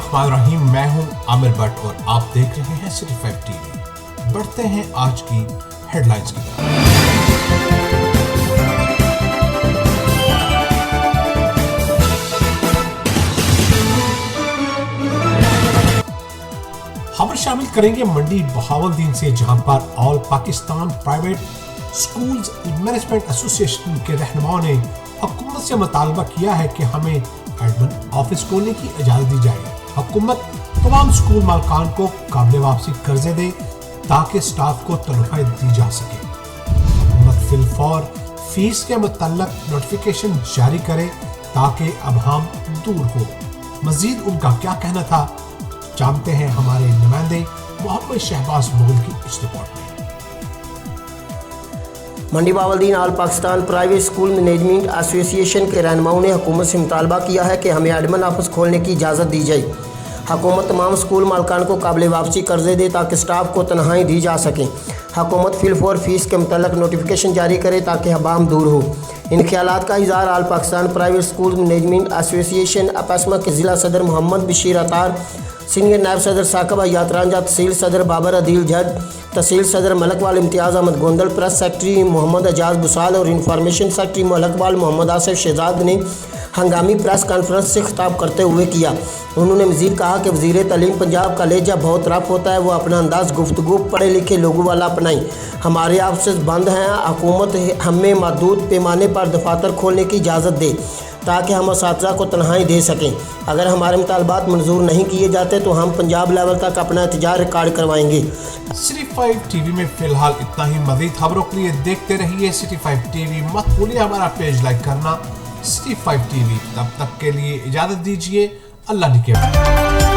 बिस्मिल्लाहिर्रहमानिर्रहीम। मैं हूं आमिर भट्ट और आप देख रहे हैं सिटी 5 टीवी। बढ़ते हैं आज की हेडलाइंस की तरफ। खबर शामिल करेंगे मंडी बहावलदीन से, जहां पर all Pakistan private schools management association के रहनुमाओं ने हुकूमत से मुतालबा किया है कि हमें एडमिन ऑफिस खोलने की इजाज़त दी जाए। हुकूमत तमाम स्कूल मालकान को काबिल वापसी कर्जे दे ताकि स्टाफ को तनख्वाहें दी जा सके। हुकूमत फिलफौर फीस के मुतल्लक नोटिफिकेशन जारी करे ताकि अबहम दूर हो। मजीद उनका क्या कहना था, जानते हैं हमारे नुमाइंदे मोहम्मद शहबाज मुगल की इस रिपोर्ट में। Mandi Bahauddin all Pakistan private school management association के रहनुमाओं ने हुकूमत से मुतालबा किया है कि हमें एडमिन ऑफिस खोलने की इजाज़त दी जाए। हुकूमत तमाम स्कूल मालकान को काबिल वापसी कर्जे दे ताकि स्टाफ को तनख्वाहें दी जा सकें। हुकूमत फिलफौर फीस के मुतल्लक नोटिफिकेशन जारी करे ताकि हबाम दूर हो। इन ख्यालात का इज़हार all Pakistan private school management association APSMA के ज़िला सदर मोहम्मद बशीर अतार, सीनियर नायब सदर साकब हयात रांझा, तहसील सदर बाबर अदील जट, तहसील सदर मलकवाल इम्तियाज़ अहमद गोंदल, प्रेस सेक्रेटरी मोहम्मद एजाज बुसाल और इंफॉर्मेशन सेक्रेटरी मलकवाल मोहम्मद आसिफ शहजाद ने हंगामी प्रेस कॉन्फ्रेंस से खिताब करते हुए किया। उन्होंने मज़ीद कहा कि वज़ीर तालीम पंजाब का लहजा बहुत रफ होता है, वो अपना अंदाज़ गुफ्तगू पढ़े लिखे लोगों वाला अपनाएं। हमारे ऑफिस बंद हैं, हुकूमत हमें महदूद पैमाने पर दफातर खोलने की इजाज़त दे ताकि हम असातिज़ा को तनख्वाहें दे सकें। अगर हमारे मुतालबात मंजूर नहीं किए जाते तो हम पंजाब लेवल तक अपना एहतजाज रिकॉर्ड करवाएंगे। सिटी 5 टीवी में फिलहाल इतना ही। मज़ीद खबरों के लिए देखते रहिए सिटी 5 टीवी। मत भूलिए हमारा पेज लाइक करना, सिटी 5 टीवी। तब तक के लिए इजाज़त दीजिए, अल्लाह निगहबान।